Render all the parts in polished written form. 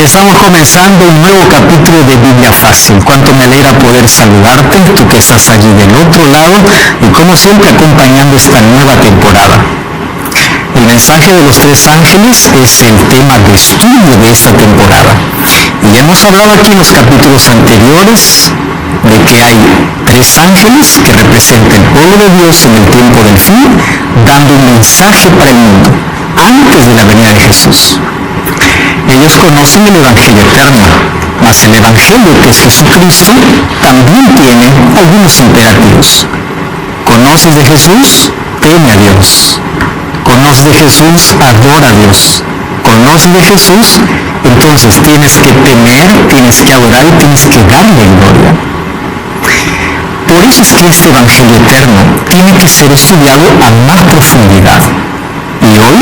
estamos comenzando un nuevo capítulo de Biblia Fácil. Cuánto me alegra poder saludarte, tú que estás allí del otro lado y como siempre acompañando esta nueva temporada. El mensaje de los tres ángeles es el tema de estudio de esta temporada. Y ya hemos hablado aquí en los capítulos anteriores de que hay tres ángeles que representan el pueblo de Dios en el tiempo del fin, dando un mensaje para el mundo antes de la venida de Jesús. Ellos conocen el Evangelio eterno, mas el Evangelio, que es Jesucristo, también tiene algunos imperativos. ¿Conoces de Jesús? Teme a Dios. ¿Conoces de Jesús? Adora a Dios. ¿Conoces de Jesús? Entonces tienes que temer, tienes que adorar y tienes que darle gloria. Por eso es que este Evangelio eterno tiene que ser estudiado a más profundidad. Y hoy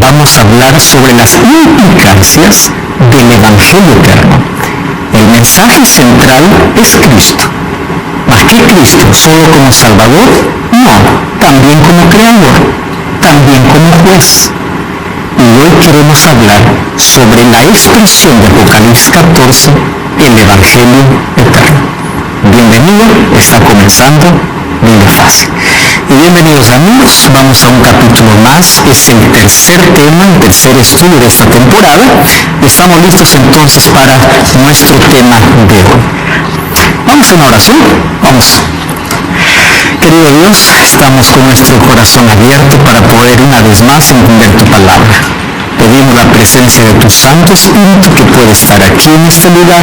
vamos a hablar sobre las implicancias del Evangelio eterno. El mensaje central es Cristo. ¿Más que Cristo solo como Salvador? No, también como Creador, también como Juez. Y hoy queremos hablar sobre la expresión de Apocalipsis 14, el Evangelio eterno. Bienvenido, está comenzando Biblia Fácil. Y bienvenidos amigos, vamos a un capítulo más, es el tercer tema, el tercer estudio de esta temporada. Estamos listos entonces para nuestro tema de hoy. Vamos a una oración, vamos. Querido Dios, estamos con nuestro corazón abierto para poder una vez más entender tu palabra. Pedimos la presencia de tu Santo Espíritu que puede estar aquí en este lugar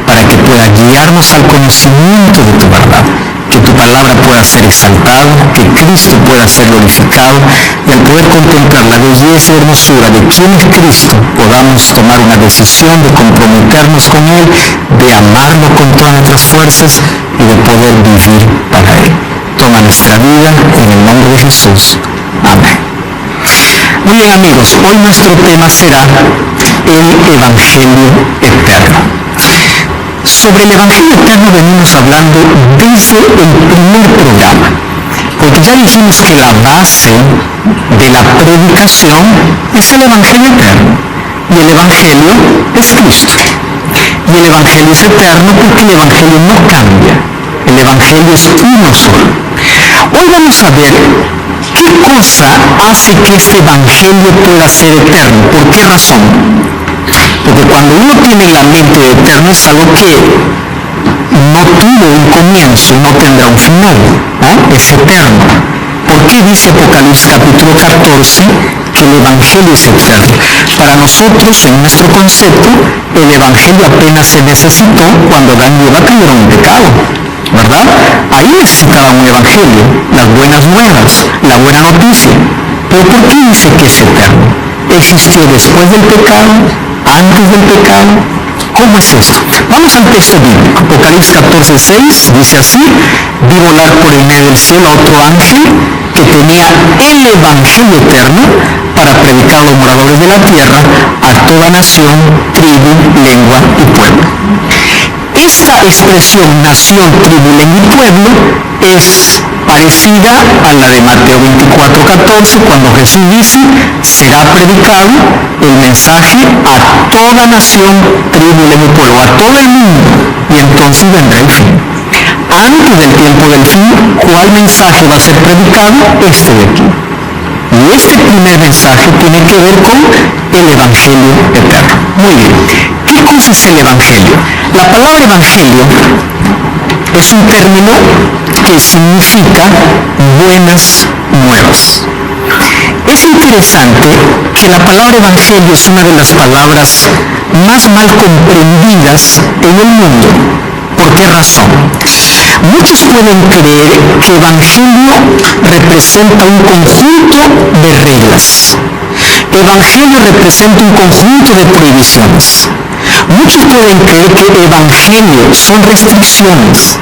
para que pueda guiarnos al conocimiento de tu verdad. Que tu palabra pueda ser exaltada, que Cristo pueda ser glorificado y al poder contemplar la belleza y hermosura de quién es Cristo, podamos tomar una decisión de comprometernos con Él, de amarlo con todas nuestras fuerzas y de poder vivir para Él. Toma nuestra vida en el nombre de Jesús. Amén. Muy bien amigos, hoy nuestro tema será el Evangelio eterno. Sobre el Evangelio eterno venimos hablando desde el primer programa, porque ya dijimos que la base de la predicación es el Evangelio eterno, y el Evangelio es Cristo. Y el Evangelio es eterno porque el Evangelio no cambia, el Evangelio es uno solo. Hoy vamos a ver qué cosa hace que este Evangelio pueda ser eterno, ¿por qué razón? Porque cuando uno tiene en la mente de eterno es algo que no tuvo un comienzo, no tendrá un final, ¿no? Es eterno. ¿Por qué dice Apocalipsis capítulo 14 que el Evangelio es eterno? Para nosotros, en nuestro concepto, el Evangelio apenas se necesitó cuando Adán y Eva cayeron en pecado, ¿verdad? Ahí necesitaban un Evangelio, las buenas nuevas, la buena noticia. Pero ¿por qué dice que es eterno? ¿Existió después del pecado? ¿Antes del pecado? ¿Cómo es esto? Vamos al texto bíblico. Apocalipsis 14:6 dice así: vi volar por el medio del cielo a otro ángel que tenía el Evangelio eterno para predicar a los moradores de la tierra, a toda nación, tribu, lengua y pueblo. Esta expresión nación, tribu, lengua y pueblo es parecida a la de Mateo 24:14, cuando Jesús dice: será predicado el mensaje a toda nación, tribu, lengua y pueblo, a todo el mundo, y entonces vendrá el fin. Antes del tiempo del fin, ¿cuál mensaje va a ser predicado? Este de aquí. Y este primer mensaje tiene que ver con el Evangelio eterno. Muy bien. ¿Qué cosa es el Evangelio? La palabra Evangelio es un término que significa buenas nuevas. Es interesante que la palabra Evangelio es una de las palabras más mal comprendidas en el mundo. ¿Por qué razón? Muchos pueden creer que Evangelio representa un conjunto de reglas. Evangelio representa un conjunto de prohibiciones. Muchos pueden creer que Evangelio son restricciones.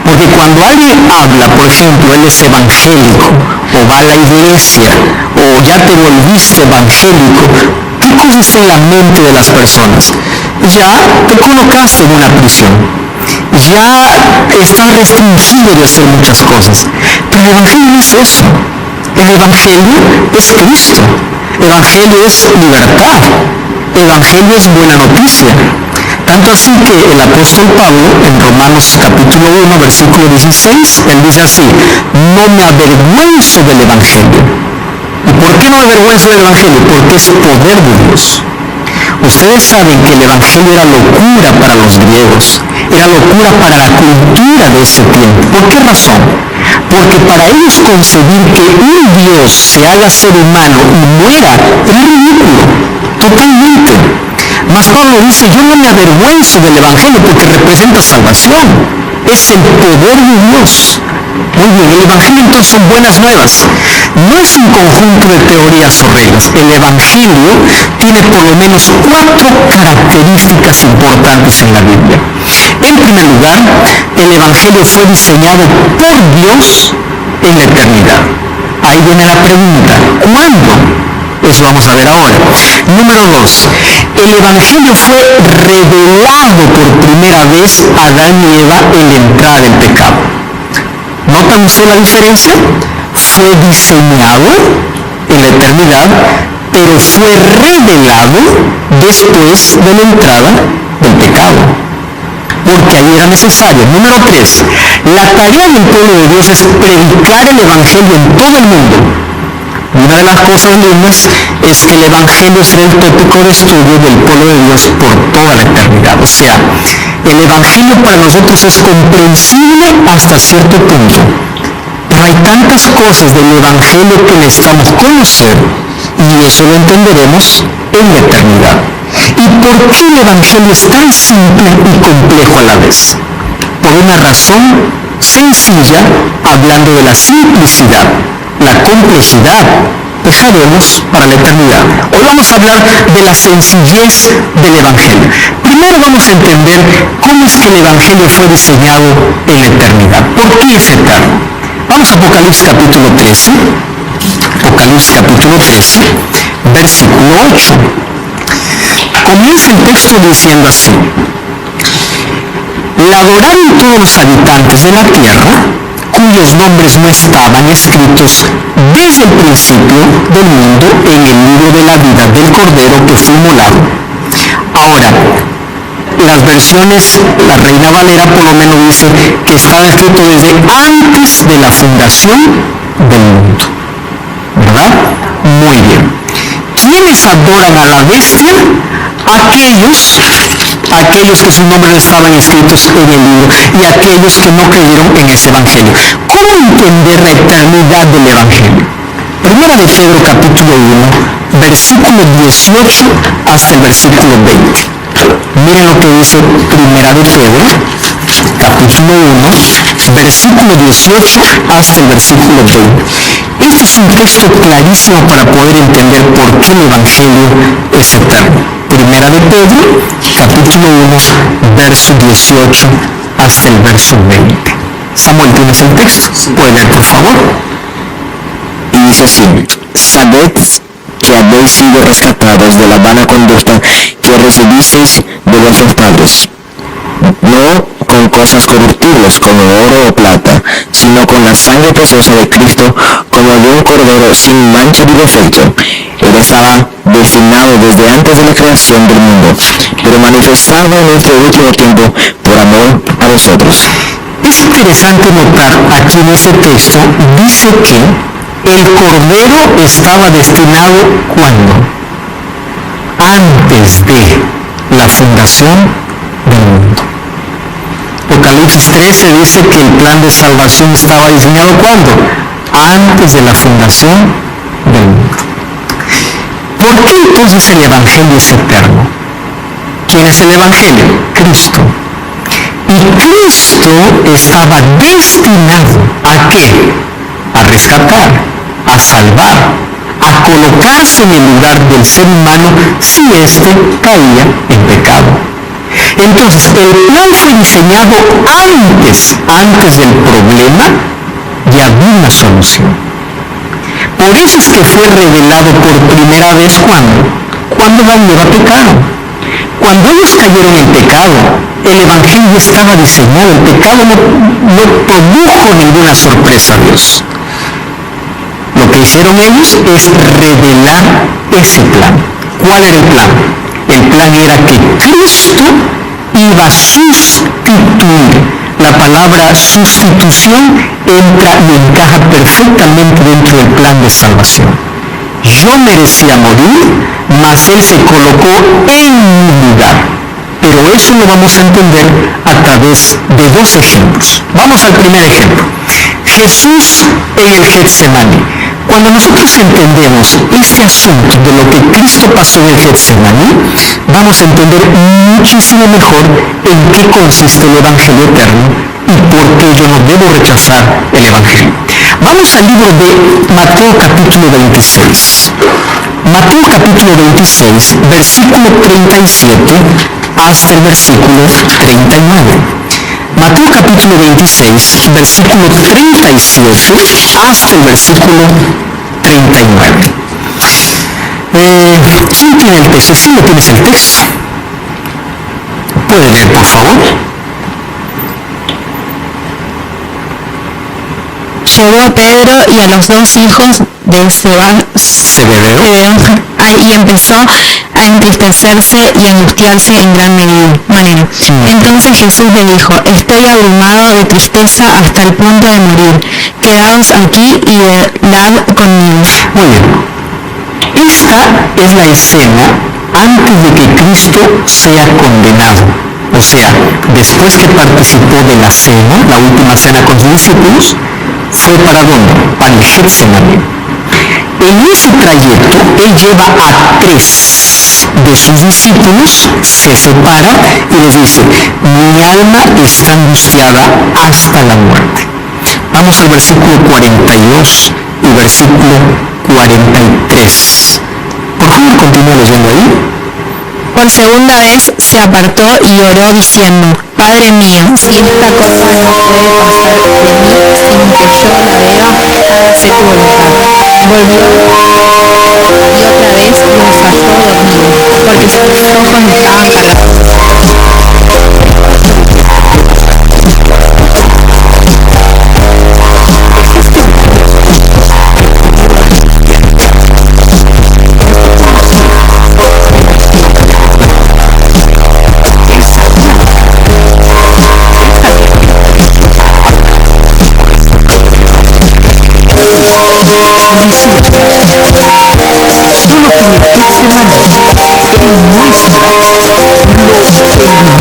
Porque cuando alguien habla, por ejemplo, él es evangélico, o va a la iglesia, o ya te volviste evangélico, ¿qué cosa está en la mente de las personas? Ya te colocaste en una prisión, ya estás restringido de hacer muchas cosas. Pero el Evangelio no es eso. El Evangelio es Cristo. El Evangelio es libertad. Evangelio es buena noticia. Tanto así que el apóstol Pablo, en Romanos capítulo 1, versículo 16, él dice así: no me avergüenzo del Evangelio. ¿Y por qué no me avergüenzo del Evangelio? Porque es poder de Dios. Ustedes saben que el Evangelio era locura para los griegos, era locura para la cultura de ese tiempo. ¿Por qué razón? Porque para ellos concebir que un Dios se haga ser humano y muera era ridículo, totalmente. Mas Pablo dice: yo no me avergüenzo del Evangelio porque representa salvación, es el poder de Dios. Muy bien, el Evangelio entonces son buenas nuevas. No es un conjunto de teorías o reglas. El Evangelio tiene por lo menos 4 características importantes en la Biblia. En primer lugar, el Evangelio fue diseñado por Dios en la eternidad. Ahí viene la pregunta: ¿cuándo? Eso vamos a ver ahora. Número 2, el Evangelio fue revelado por primera vez a Adán y Eva en la entrada del pecado. ¿Notan ustedes la diferencia? Fue diseñado en la eternidad, pero fue revelado después de la entrada del pecado, porque ahí era necesario. Número 3, la tarea del pueblo de Dios es predicar el Evangelio en todo el mundo. Una de las cosas lindas es que el Evangelio será el tópico de estudio del pueblo de Dios por toda la eternidad. O sea, el Evangelio para nosotros es comprensible hasta cierto punto, pero hay tantas cosas del Evangelio que necesitamos conocer, y eso lo entenderemos en la eternidad. ¿Y por qué el Evangelio es tan simple y complejo a la vez? Por una razón sencilla, hablando de la simplicidad. La complejidad dejaremos para la eternidad. Hoy vamos a hablar de la sencillez del Evangelio. Primero vamos a entender cómo es que el Evangelio fue diseñado en la eternidad. ¿Por qué es eterno? Vamos a Apocalipsis capítulo 13. Apocalipsis capítulo 13, versículo 8. Comienza el texto diciendo así: la adoraron todos los habitantes de la tierra, cuyos nombres no estaban escritos desde el principio del mundo en el libro de la vida del Cordero que fue inmolado. Ahora, las versiones, la Reina Valera por lo menos dice que estaba escrito desde antes de la fundación del mundo, ¿verdad? Muy bien. ¿Quiénes adoran a la bestia? Aquellos que sus nombres estaban escritos en el libro y aquellos que no creyeron en ese Evangelio. ¿Cómo entender la eternidad del Evangelio? Primera de Pedro capítulo 1, versículo 18 hasta el versículo 20. Miren lo que dice Primera de Pedro capítulo 1, versículo 18 hasta el versículo 20. Este es un texto clarísimo para poder entender por qué el Evangelio es eterno. Primera de Pedro, capítulo 1, verso 18 hasta el verso 20. Samuel, ¿tienes el texto? ¿Puede leer, por favor? Y dice así: sabed que habéis sido rescatados de la vana conducta que recibisteis de vuestros padres, no con cosas corruptibles como oro o plata, sino con la sangre preciosa de Cristo, como de un cordero sin mancha ni defecto. Él estaba destinado desde antes de la creación del mundo, pero manifestado en este último tiempo por amor a vosotros. Es interesante notar aquí en este texto, dice que el cordero estaba destinado ¿cuándo? Antes de la fundación del mundo. Apocalipsis 13 dice que el plan de salvación estaba diseñado ¿cuándo? Antes de la fundación del mundo. ¿Por qué entonces el Evangelio es eterno? ¿Quién es el Evangelio? Cristo. Y Cristo estaba destinado ¿a qué? A rescatar, a salvar, a colocarse en el lugar del ser humano si éste caía en pecado. Entonces, el plan fue diseñado antes del problema, ya había una solución. Por eso es que fue revelado por primera vez cuando Adán y Eva pecaron. Cuando ellos cayeron en pecado, el Evangelio estaba diseñado, el pecado no produjo ninguna sorpresa a Dios. Lo que hicieron ellos es revelar ese plan. ¿Cuál era el plan? El plan era que Cristo iba a sustituir. La palabra sustitución entra y encaja perfectamente dentro del plan de salvación. Yo merecía morir, mas Él se colocó en mi lugar. Pero eso lo vamos a entender a través de dos ejemplos. Vamos al primer ejemplo. Jesús en el Getsemaní. Cuando nosotros entendemos este asunto de lo que Cristo pasó en el Getsemaní, vamos a entender muchísimo mejor en qué consiste el Evangelio eterno y por qué yo no debo rechazar el Evangelio. Vamos al libro de Mateo capítulo 26. Mateo capítulo 26, versículo 37 hasta el versículo 39. Mateo capítulo 26, versículo 37 hasta el versículo 39. ¿Quién tiene el texto? ¿Sí lo tienes el texto? ¿Puede leer, por favor? Llegó Pedro y a los dos hijos de Zebedeo y empezó a entristecerse y angustiarse en gran manera. Entonces Jesús le dijo: estoy abrumado de tristeza hasta el punto de morir. Quedaos aquí y velad conmigo. Muy bien. Esta es la escena antes de que Cristo sea condenado. O sea, después que participó de la cena, la última cena con sus discípulos, ¿fue para dónde? Para el Getsemaní. En ese trayecto, Él lleva a 3 de sus discípulos, se separa y les dice: mi alma está angustiada hasta la muerte. Vamos al versículo 42 y versículo 43. Por favor, continúa leyendo ahí. Por segunda vez se apartó y oró diciendo: Padre mío, si esta copa no puede pasar de mí sin que yo la beba, hágase tu voluntad. Volvió y otra vez lo falló dormido, porque sus ojos estaban cargados. Solo que el Getsemaní muestra lo peligroso que era colocar a sustituir.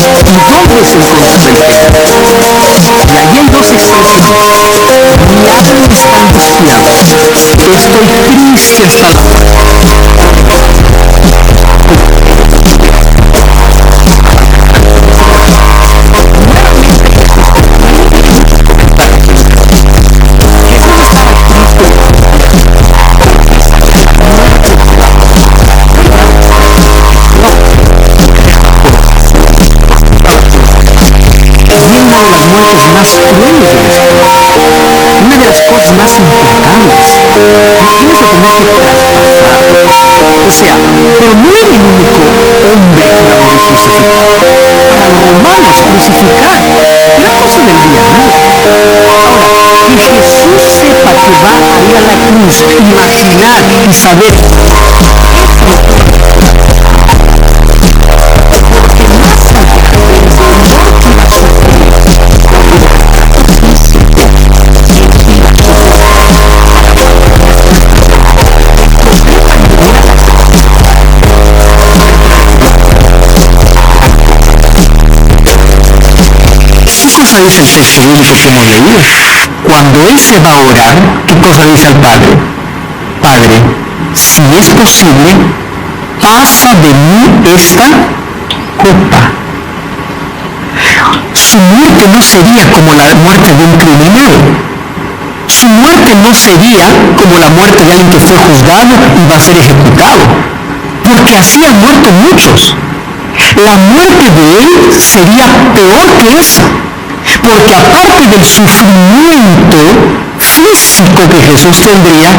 ¿Y dónde se encontraba el pecado? Y ahí hay dos expresiones. Mi alma está angustiada. Estoy triste hasta la muerte. Una de las muertes más crueles de la historia, una de las cosas más implacables. Tienes a tener que traspasar. O sea, pero no era el único hombre que iba a morir crucificado. Para los romanos, crucificar era cosa del día a día. Ahora, que Jesús sepa que va a ir a la cruz, imaginar y saber dice el texto bíblico que hemos leído. Cuando Él se va a orar, ¿qué cosa dice al Padre? Padre, si es posible, pasa de mí esta copa. Su muerte no sería como la muerte de un criminal. Su muerte no sería como la muerte de alguien que fue juzgado y va a ser ejecutado, porque así han muerto muchos. La muerte de Él sería peor que esa. Porque aparte del sufrimiento físico que Jesús tendría,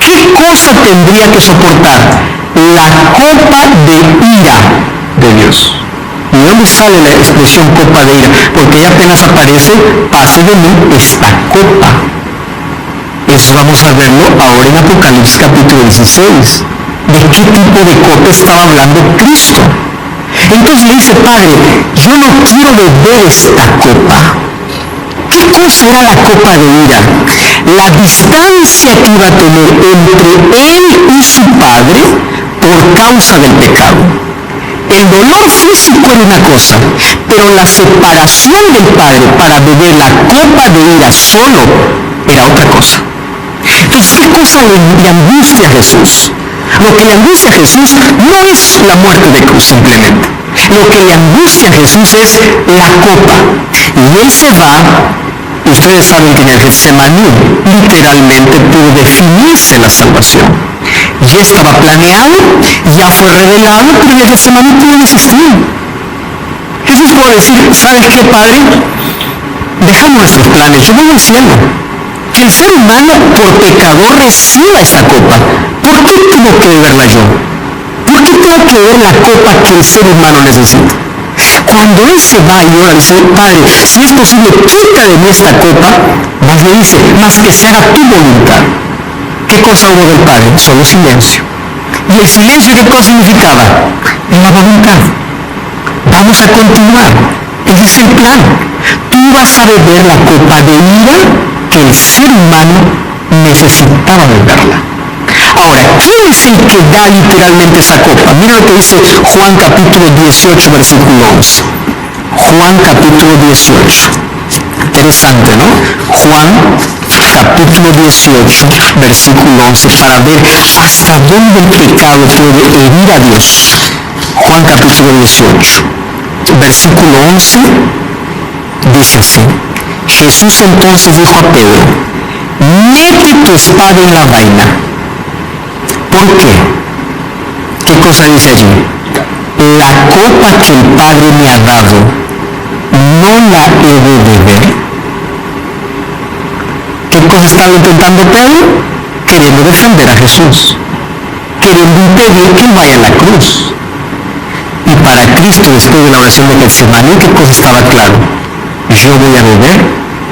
¿qué cosa tendría que soportar? La copa de ira de Dios. ¿Y de dónde sale la expresión copa de ira? Porque ahí apenas aparece: pase de mí esta copa. Eso vamos a verlo ahora en Apocalipsis capítulo 16. ¿De qué tipo de copa estaba hablando Cristo? Entonces le dice, Padre, yo no quiero beber esta copa. ¿Qué cosa era la copa de ira? La distancia que iba a tener entre él y su Padre por causa del pecado. El dolor físico era una cosa, pero la separación del Padre para beber la copa de ira solo era otra cosa. Entonces, ¿qué cosa le angustia a Jesús? Lo que le angustia a Jesús no es la muerte de cruz simplemente. Lo que le angustia a Jesús es la copa. Y él se va, ustedes saben que en el Getsemaní literalmente pudo definirse la salvación. Ya estaba planeado, ya fue revelado, pero en el Getsemaní pudo desistir. Jesús pudo decir, ¿sabes qué, Padre? Dejamos nuestros planes, yo voy al cielo. Que el ser humano por pecador reciba esa copa. ¿Por qué tengo que beberla yo? ¿Por qué tengo que beber la copa que el ser humano necesita? Cuando él se va y ora, dice, Padre, si es posible, quita de mí esta copa, más le dice, más que se haga tu voluntad. ¿Qué cosa hubo del Padre? Solo silencio. ¿Y el silencio qué cosa significaba? La voluntad. Vamos a continuar. Ese es el plan. Tú vas a beber la copa de ira que el ser humano necesitaba beberla. Ahora, ¿quién es el que da literalmente esa copa? Mira lo que dice Juan capítulo 18, versículo 11. Juan capítulo 18. Interesante, ¿no? Juan capítulo 18, versículo 11, para ver hasta dónde el pecado puede herir a Dios. Juan capítulo 18, versículo 11, dice así. Jesús entonces dijo a Pedro, mete tu espada en la vaina. ¿Por qué? ¿Qué cosa dice allí? La copa que el Padre me ha dado, no la he de beber. ¿Qué cosa estaba intentando Pedro? Queriendo defender a Jesús, queriendo impedir que él vaya a la cruz. Y para Cristo, después de la oración de Getsemaní, ¿qué cosa estaba claro? Yo voy a beber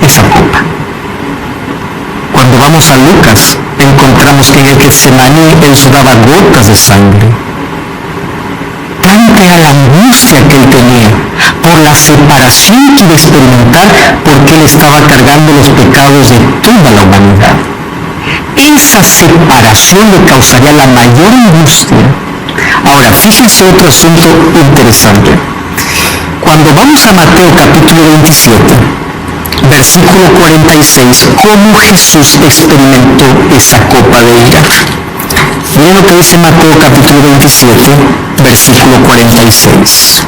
esa copa. Cuando vamos a Lucas, encontramos que en el Getsemaní él sudaba gotas de sangre. Tanta era la angustia que él tenía por la separación que iba a experimentar, porque él estaba cargando los pecados de toda la humanidad. Esa separación le causaría la mayor angustia. Ahora, fíjense otro asunto interesante. Cuando vamos a Mateo capítulo 27, versículo 46, cómo Jesús experimentó esa copa de ira. Miren lo que dice Mateo capítulo 27, versículo 46.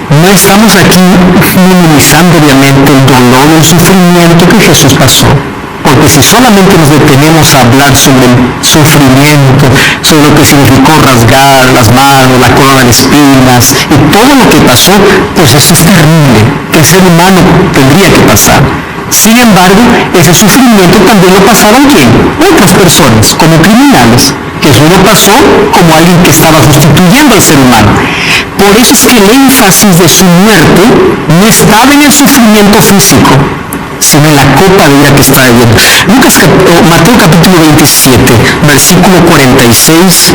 No estamos aquí minimizando obviamente el dolor o el sufrimiento que Jesús pasó, porque si solamente nos detenemos a hablar sobre el sufrimiento, sobre lo que significó rasgar las manos, la corona de espinas y todo lo que pasó, pues eso es terrible, que el ser humano tendría que pasar. Sin embargo, ese sufrimiento también lo pasaron ¿quién? Otras personas, como criminales. Jesús lo pasó como alguien que estaba sustituyendo al ser humano. Por eso es que el énfasis de su muerte no estaba en el sufrimiento físico, sino en la copa de ira que estaba bebiendo. Mateo capítulo 27, versículo 46,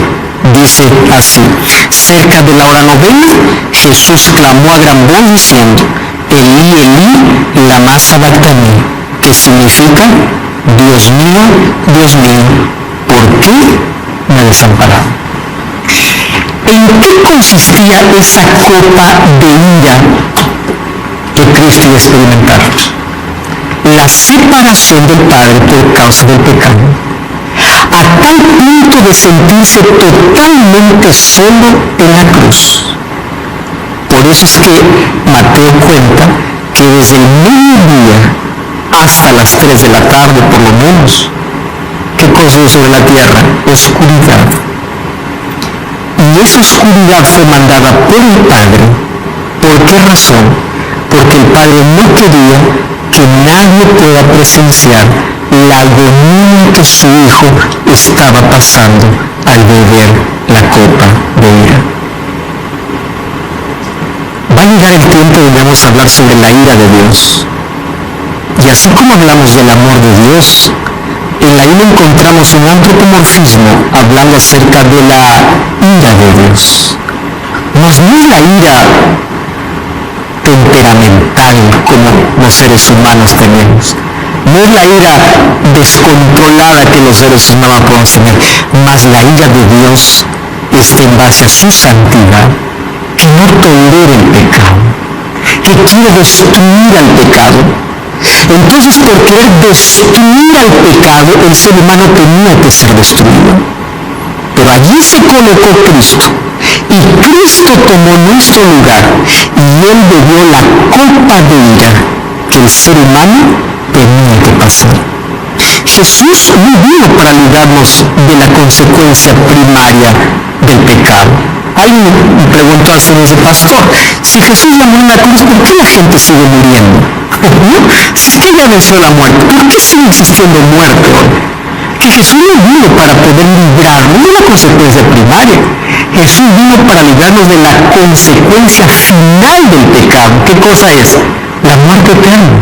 dice así: cerca de la hora novena, Jesús clamó a gran voz diciendo, Elí, Elí, lama sabactani, que significa, Dios mío, ¿por qué me desamparado? ¿En qué consistía esa copa de ira que Cristo iba a experimentar? La separación del Padre por causa del pecado, a tal punto de sentirse totalmente solo en la cruz. Por eso es que Mateo cuenta que desde el mediodía hasta las 3 de la tarde por lo menos, ¿qué cosa hubo sobre la tierra? Oscuridad. Y esa oscuridad fue mandada por el Padre. ¿Por qué razón? Porque el Padre no quería que nadie pueda presenciar la agonía que su Hijo estaba pasando al beber la copa de ira. Va a llegar el tiempo donde vamos a hablar sobre la ira de Dios. Y así como hablamos del amor de Dios, en la Biblia encontramos un antropomorfismo hablando acerca de la ira de Dios. No es la ira temperamental como los seres humanos tenemos. No es la ira descontrolada que los seres humanos podemos tener, mas la ira de Dios está en base a su santidad, que no tolera el pecado, que quiere destruir al pecado. Entonces, por querer destruir al pecado, el ser humano tenía que ser destruido. Pero allí se colocó Cristo, y Cristo tomó nuestro lugar, y Él bebió la copa de ira que el ser humano tenía que pasar. Jesús no vino para librarnos de la consecuencia primaria del pecado. Alguien me preguntó hace un mes, pastor, si Jesús ya murió en la cruz, ¿por qué la gente sigue muriendo? Si es que ya venció la muerte, ¿por qué sigue existiendo muerte hoy? Que Jesús no vino para poder librarnos de la consecuencia primaria. Jesús vino para librarnos de la consecuencia final del pecado. ¿Qué cosa es? La muerte eterna.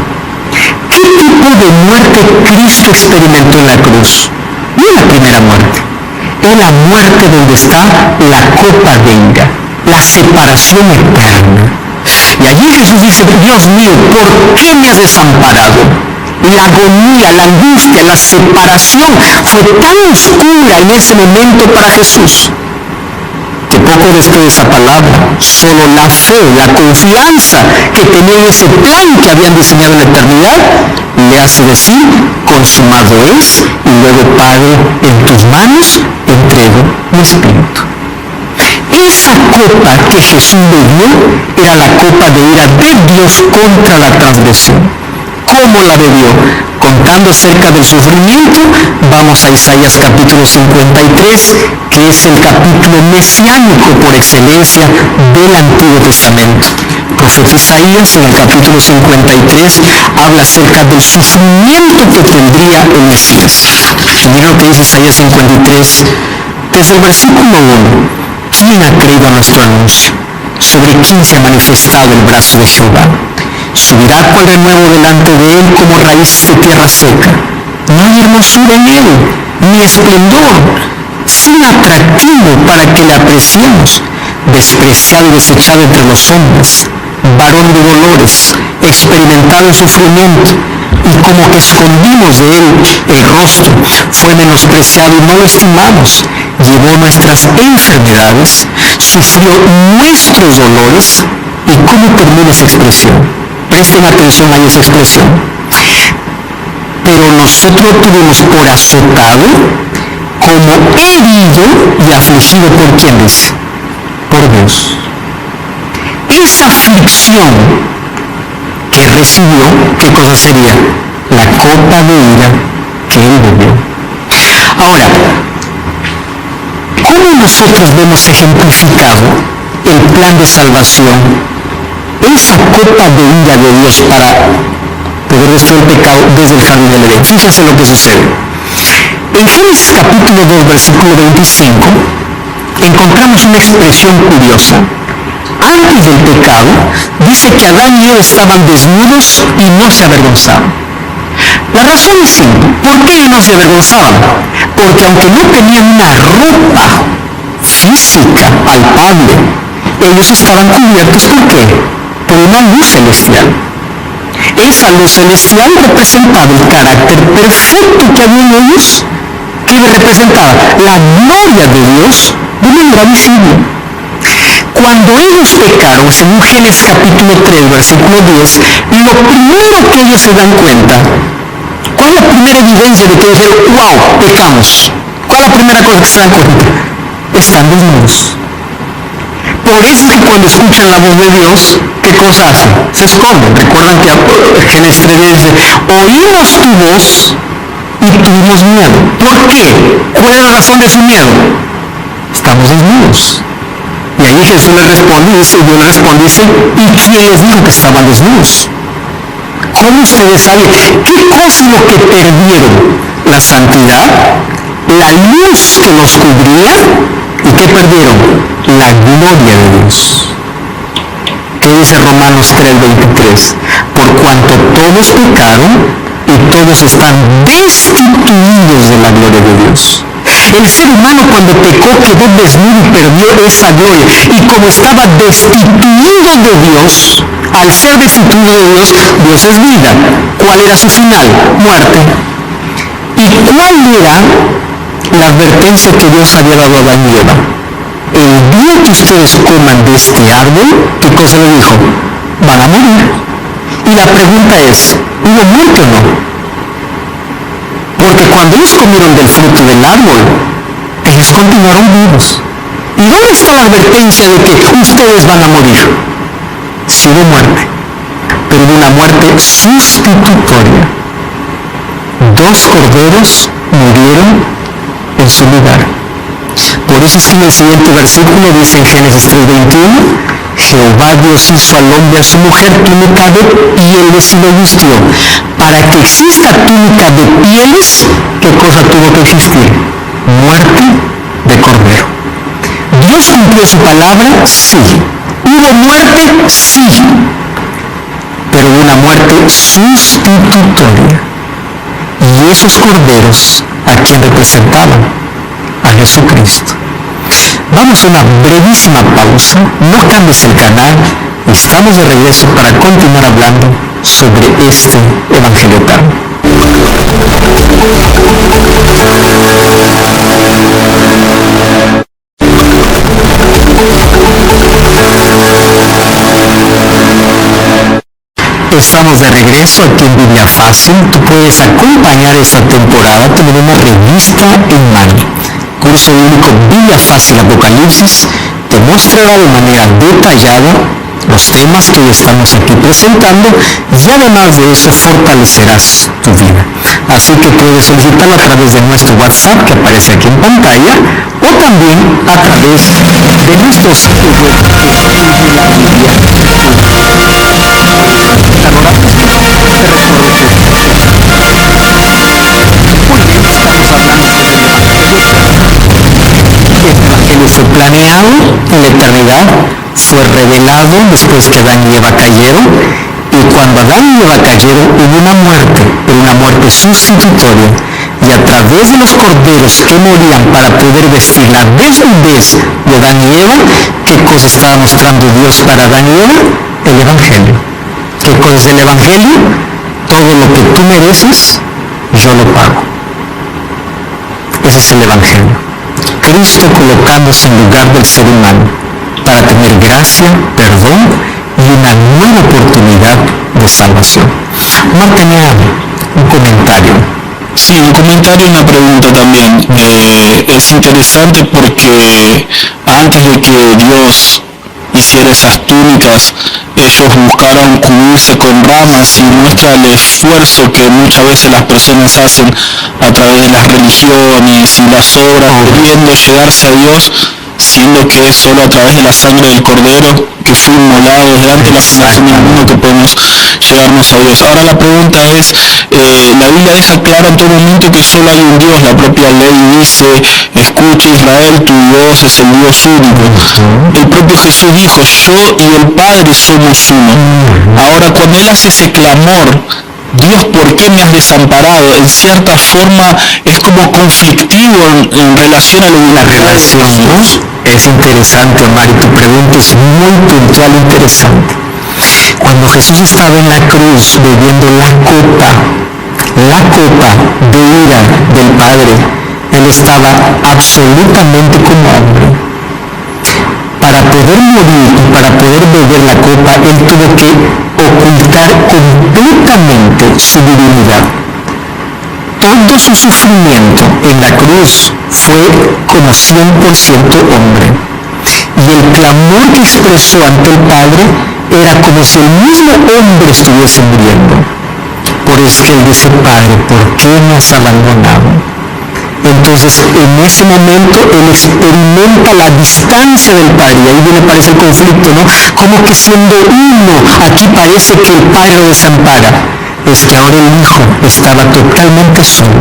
¿Qué tipo de muerte Cristo experimentó en la cruz? No en la primera muerte. En la muerte donde está la copa de ira, la separación eterna. Y allí Jesús dice, Dios mío, ¿por qué me has desamparado? La agonía, la angustia, la separación fue tan oscura en ese momento para Jesús, que poco después de esa palabra, solo la fe, la confianza que tenía en ese plan que habían diseñado en la eternidad, le hace decir, consumado es, y luego, Padre, en tus manos entrego mi espíritu. Esa copa que Jesús bebió era la copa de ira de Dios contra la transgresión. ¿Cómo la bebió? Contando acerca del sufrimiento, vamos a Isaías capítulo 53, que es el capítulo mesiánico por excelencia del Antiguo Testamento. El profeta Isaías en el capítulo 53 habla acerca del sufrimiento que tendría el Mesías. Y miren lo que dice Isaías 53, desde el versículo 1. ¿Quién ha creído a nuestro anuncio? ¿Sobre quién se ha manifestado el brazo de Jehová? Subirá cual renuevo delante de él como raíz de tierra seca. No hay hermosura en él, ni esplendor, sin atractivo para que le apreciemos. Despreciado y desechado entre los hombres, varón de dolores, experimentado en sufrimiento, y como que escondimos de él el rostro, fue menospreciado y no lo estimamos. Llevó nuestras enfermedades, sufrió nuestros dolores. ¿Y cómo termina esa expresión? Presten atención a esa expresión. Pero nosotros lo tuvimos por azotado, como herido y afligido por ¿quién dice? Por Dios. Esa aflicción que recibió, ¿qué cosa sería? La copa de ira que él bebió. Ahora, ¿cómo nosotros vemos ejemplificado el plan de salvación? Esa copa de ira de Dios para poder destruir el pecado desde el jardín del Edén. Fíjense lo que sucede. En Génesis capítulo 2, versículo 25, encontramos una expresión curiosa. Antes del pecado, dice que Adán y Eva estaban desnudos y no se avergonzaban. La razón es simple. ¿Por qué no se avergonzaban? Porque aunque no tenían una ropa física palpable, ellos estaban cubiertos ¿por qué? Por una luz celestial. Esa luz celestial representaba el carácter perfecto que había en ellos, que representaba la gloria de Dios de manera visible. Cuando ellos pecaron, según Génesis capítulo 3, versículo 10, lo primero que ellos se dan cuenta, ¿cuál es la primera evidencia de que dijeron, wow, pecamos? ¿Cuál es la primera cosa que se dan cuenta? Están desnudos. Por eso es que cuando escuchan la voz de Dios, ¿qué cosa hacen? Se esconden. Recuerdan que Génesis 3 dice, oímos tu voz y tuvimos miedo. ¿Por qué? ¿Cuál es la razón de su miedo? Estamos desnudos. Y ahí Jesús le responde, y Dios le responde, dice, ¿y quién les dijo que estaban desnudos? ¿Cómo ustedes saben? ¿Qué cosa es lo que perdieron? La santidad, la luz que los cubría, ¿y qué perdieron? La gloria de Dios. ¿Qué dice Romanos 3:23? Por cuanto todos pecaron y todos están destituidos de la gloria de Dios. El ser humano cuando pecó quedó desnudo y perdió esa gloria. Y como estaba destituido de Dios, al ser destituido de Dios, Dios es vida. ¿Cuál era su final? Muerte. ¿Y cuál era la advertencia que Dios había dado a Adán y Eva? El día que ustedes coman de este árbol, ¿qué cosa le dijo? Van a morir. Y la pregunta es, ¿hubo muerte o no? Porque cuando ellos comieron del fruto del árbol, ellos continuaron vivos. ¿Y dónde está la advertencia de que ustedes van a morir? Sí hubo muerte, pero hubo una muerte sustitutoria. 2 corderos murieron en su lugar. Por eso es que en el siguiente versículo dice en Génesis 3:21, Jehová Dios hizo al hombre y a su mujer túnica de pieles y lo vistió. Para que exista túnica de pieles, ¿qué cosa tuvo que existir? Muerte de cordero. ¿Dios cumplió su palabra? Sí. ¿Hubo muerte? Sí. Pero hubo una muerte sustitutoria. Y esos corderos, ¿a quién representaban? A Jesucristo. Vamos a una brevísima pausa, no cambies el canal, estamos de regreso para continuar hablando sobre este Evangelio eterno. Estamos de regreso aquí en Biblia Fácil. Tú puedes acompañar esta temporada teniendo una revista en mano. Curso bíblico Biblia Fácil Apocalipsis te mostrará de manera detallada los temas que hoy estamos aquí presentando y además de eso fortalecerás tu vida. Así que puedes solicitarlo a través de nuestro WhatsApp que aparece aquí en pantalla o también a través de nuestro sitio web fue planeado en la eternidad, fue revelado después que Adán y Eva cayeron, y cuando Adán y Eva cayeron hubo una muerte, pero una muerte sustitutoria, y a través de los corderos que morían para poder vestir la desnudez de Adán y Eva, ¿qué cosa estaba mostrando Dios para Adán y Eva? El Evangelio. ¿Qué cosa es el Evangelio? Todo lo que tú mereces, yo lo pago. Ese es el Evangelio. Cristo colocándose en lugar del ser humano para tener gracia, perdón y una nueva oportunidad de salvación. Marta tenía un comentario. Sí, un comentario y una pregunta también. Es interesante porque antes de que Dios hiciera esas túnicas, ellos buscaron cubrirse con ramas y muestra el esfuerzo que muchas veces las personas hacen a través de las religiones y las obras, queriendo llegarse a Dios, siendo que es solo a través de la sangre del Cordero que fue inmolado desde antes de la fundación del mundo que podemos llegarnos a Dios. Ahora la pregunta es, la Biblia deja claro en todo momento que solo hay un Dios. La propia ley dice, escucha Israel, tu Dios es el Dios único. El propio Jesús dijo, yo y el Padre somos uno. Ahora cuando Él hace ese clamor, Dios, ¿por qué me has desamparado? En cierta forma es como conflictivo en relación a la relación, ¿no? Es interesante, Omar, y tu pregunta es muy puntual e interesante. Cuando Jesús estaba en la cruz bebiendo la copa de ira del Padre, Él estaba absolutamente como hombre. Para poder morir y para poder beber la copa, Él tuvo que ocultar completamente su divinidad. Todo su sufrimiento en la cruz fue como 100% hombre. Y el clamor que expresó ante el Padre era como si el mismo hombre estuviese muriendo. Por eso que Él dice, Padre, ¿por qué me has abandonado? Entonces, en ese momento, Él experimenta la distancia del Padre. Y ahí viene, parece el conflicto, ¿no? Como que siendo uno, aquí parece que el Padre lo desampara. Es que ahora el Hijo estaba totalmente solo,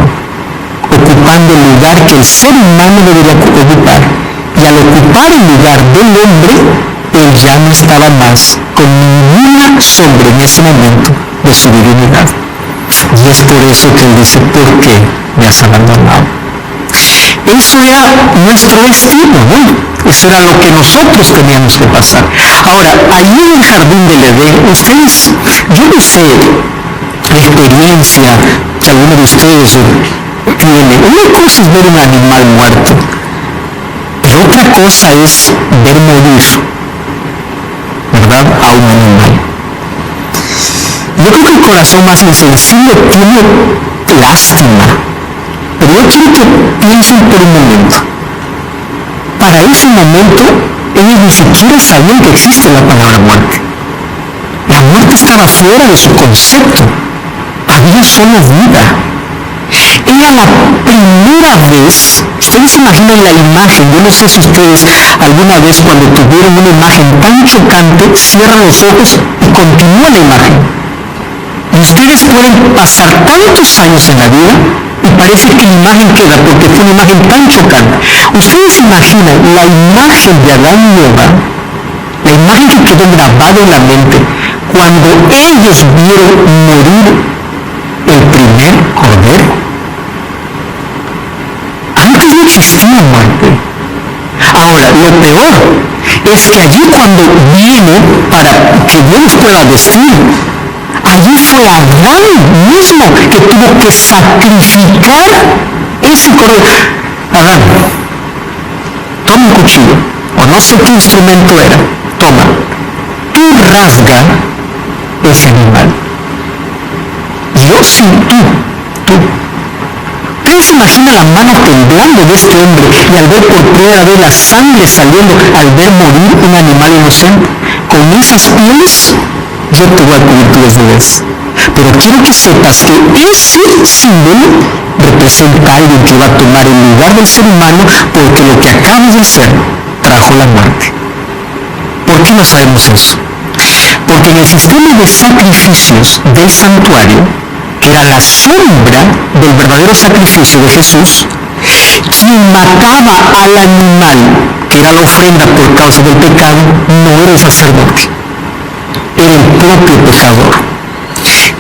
ocupando el lugar que el ser humano debería ocupar. Y al ocupar el lugar del hombre, Él ya no estaba más con ninguna sombra en ese momento de su divinidad. Y es por eso que él dice, ¿por qué me has abandonado? Eso era nuestro destino, ¿no? Eso era lo que nosotros teníamos que pasar. Ahora, allí en el jardín del Edén, ustedes, yo no sé la experiencia que alguno de ustedes tiene. Una cosa es ver un animal muerto, pero otra cosa es ver morir, ¿verdad?, a un animal. Yo creo que el corazón más insensible tiene lástima, pero yo quiero que piensen por un momento. Para ese momento, ellos ni siquiera sabían que existe la palabra muerte. La muerte estaba fuera de su concepto. Había solo vida. Era la primera vez, ustedes se imaginan la imagen, yo no sé si ustedes alguna vez cuando tuvieron una imagen tan chocante, cierran los ojos y continúa la imagen. Y ustedes pueden pasar tantos años en la vida y parece que la imagen queda porque fue una imagen tan chocante. Ustedes imaginan la imagen de Adán y Eva, la imagen que quedó grabada en la mente cuando ellos vieron morir el primer cordero. Antes no existía muerte. Ahora, lo peor es que allí cuando viene para que Dios nos pueda vestir, allí fue Adán mismo que tuvo que sacrificar ese cordero. Adán, toma un cuchillo, o no sé qué instrumento era, toma, tú rasga ese animal. Yo sin tú. ¿Ustedes se imaginan la mano temblando de este hombre y al ver por primera vez la sangre saliendo, al ver morir un animal inocente? Con esas pieles yo te voy a cubrir tu desnudez. Pero quiero que sepas que ese símbolo representa a alguien que va a tomar el lugar del ser humano, porque lo que acabas de hacer trajo la muerte. ¿Por qué no sabemos eso? Porque en el sistema de sacrificios del santuario, que era la sombra del verdadero sacrificio de Jesús, quien mataba al animal, que era la ofrenda por causa del pecado, no era el sacerdote, era el propio pecador,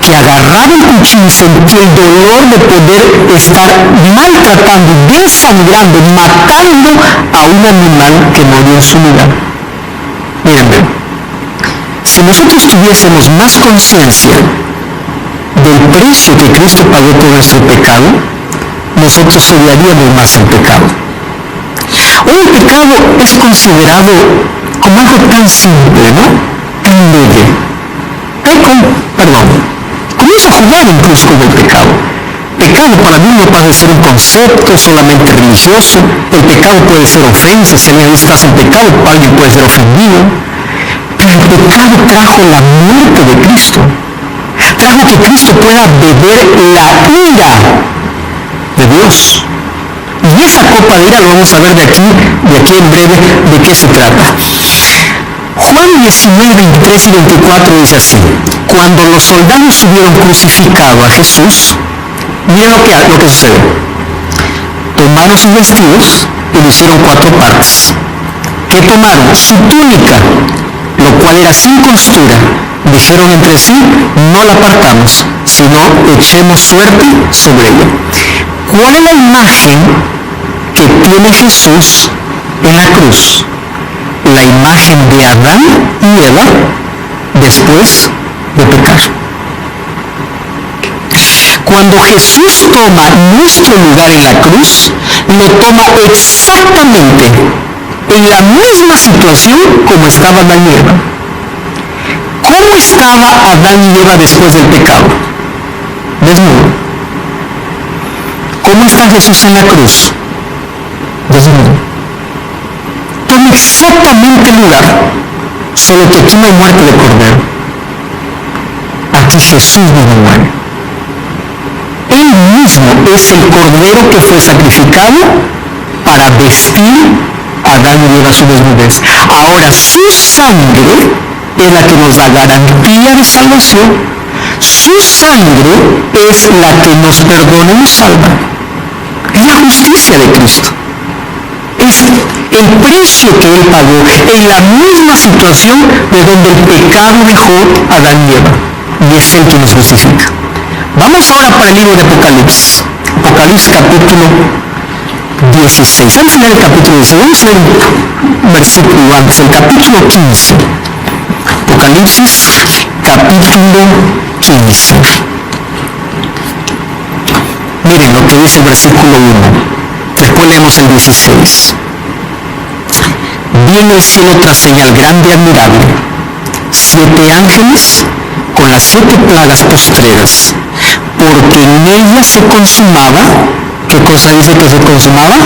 que agarraba el cuchillo y sentía el dolor de poder estar maltratando, desangrando, matando a un animal que murió en su lugar. Miren, si nosotros tuviésemos más conciencia del precio que Cristo pagó por nuestro pecado, nosotros odiaríamos más el pecado. Hoy el pecado es considerado como algo tan simple, ¿no? Tan leve. Comienzo a jugar incluso con el pecado. Pecado para mí no pasa de ser un concepto solamente religioso. El pecado puede ser ofensa, si alguien estás en pecado, alguien puede ser ofendido. Pero el pecado trajo la muerte de Cristo. Trajo que Cristo pueda beber la ira de Dios. Y esa copa de ira lo vamos a ver de aquí en breve de qué se trata. Juan 19, 23 y 24 dice así: cuando los soldados hubieron crucificado a Jesús, miren lo que sucede. Tomaron sus vestidos y lo hicieron 4 partes. ¿Qué tomaron? Su túnica, lo cual era sin costura. Dijeron entre sí, no la partamos, sino echemos suerte sobre ella. ¿Cuál es la imagen que tiene Jesús en la cruz? La imagen de Adán y Eva después de pecar. Cuando Jesús toma nuestro lugar en la cruz, lo toma exactamente en la misma situación como estaba Adán y Eva. ¿Cómo estaba Adán y Eva después del pecado? Desnudo. ¿Cómo está Jesús en la cruz? Desnudo. Toma exactamente el lugar, solo que aquí no hay muerte de cordero. Aquí Jesús no muere. Él mismo es el cordero que fue sacrificado para vestir a Adán y Eva su desnudez. Ahora su sangre es la que nos da garantía de salvación. Su sangre es la que nos perdona y nos salva. Es la justicia de Cristo. Es el precio que Él pagó en la misma situación de donde el pecado dejó a Adán y Eva. y es el que nos justifica. Vamos ahora para el libro de Apocalipsis. Apocalipsis capítulo 16. Al final del capítulo 16, vamos a leer un versículo antes, el capítulo 15. Apocalipsis capítulo 15. Miren lo que dice el versículo 1. Después leemos el 16. Vi en el cielo otra señal grande y admirable, 7 ángeles con las 7 plagas postreras, porque en ella se consumaba, ¿qué cosa dice que se consumaba?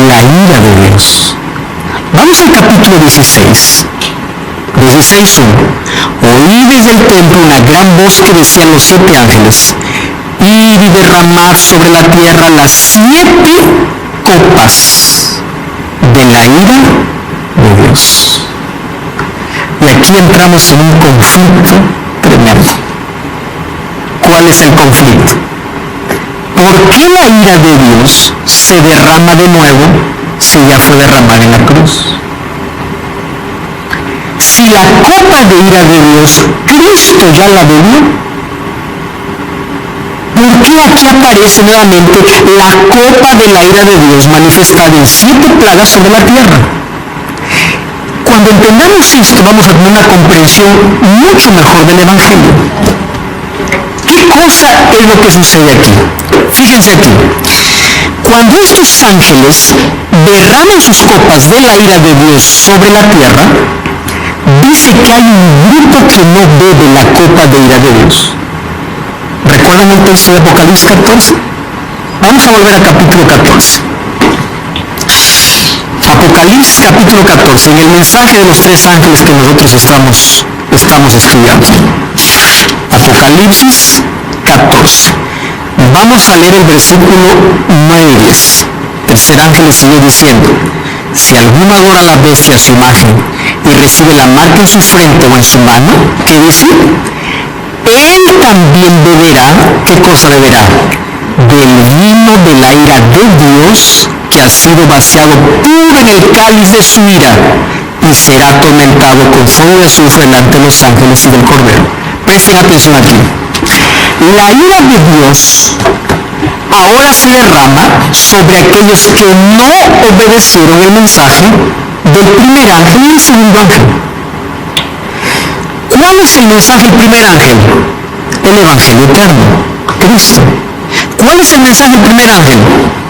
La ira de Dios. Vamos al capítulo 16. 16:1. Oí desde el templo una gran voz que decían los 7 ángeles: ir y derramar sobre la tierra las 7 copas de la ira de Dios. Y aquí entramos en un conflicto tremendo. ¿Cuál es el conflicto? ¿Por qué la ira de Dios se derrama de nuevo si ya fue derramada en la cruz? Si la copa de ira de Dios, Cristo ya la bebió, ¿por qué aquí aparece nuevamente la copa de la ira de Dios manifestada en 7 plagas sobre la tierra? Cuando entendamos esto, vamos a tener una comprensión mucho mejor del Evangelio. ¿Qué cosa es lo que sucede aquí? Fíjense aquí. Cuando estos ángeles derraman sus copas de la ira de Dios sobre la tierra, dice que hay un grupo que no bebe la copa de ira de Dios. ¿Recuerdan el texto de Apocalipsis 14? Vamos a volver al capítulo 14. Apocalipsis capítulo 14, en el mensaje de los 3 ángeles que nosotros estamos estudiando. Apocalipsis 14. Vamos a leer el versículo 9 y 10. Tercer ángel le sigue diciendo: si alguno adora a la bestia, su imagen, y recibe la marca en su frente o en su mano, ¿qué dice? Él también beberá, ¿qué cosa beberá? Del vino de la ira de Dios, que ha sido vaciado puro en el cáliz de su ira, y será atormentado con fuego y azufre delante de los ángeles y del Cordero. Presten atención aquí. La ira de Dios ahora se derrama sobre aquellos que no obedecieron el mensaje del primer ángel y del segundo ángel. ¿Cuál es el mensaje del primer ángel? El Evangelio eterno, Cristo. ¿Cuál es el mensaje del primer ángel?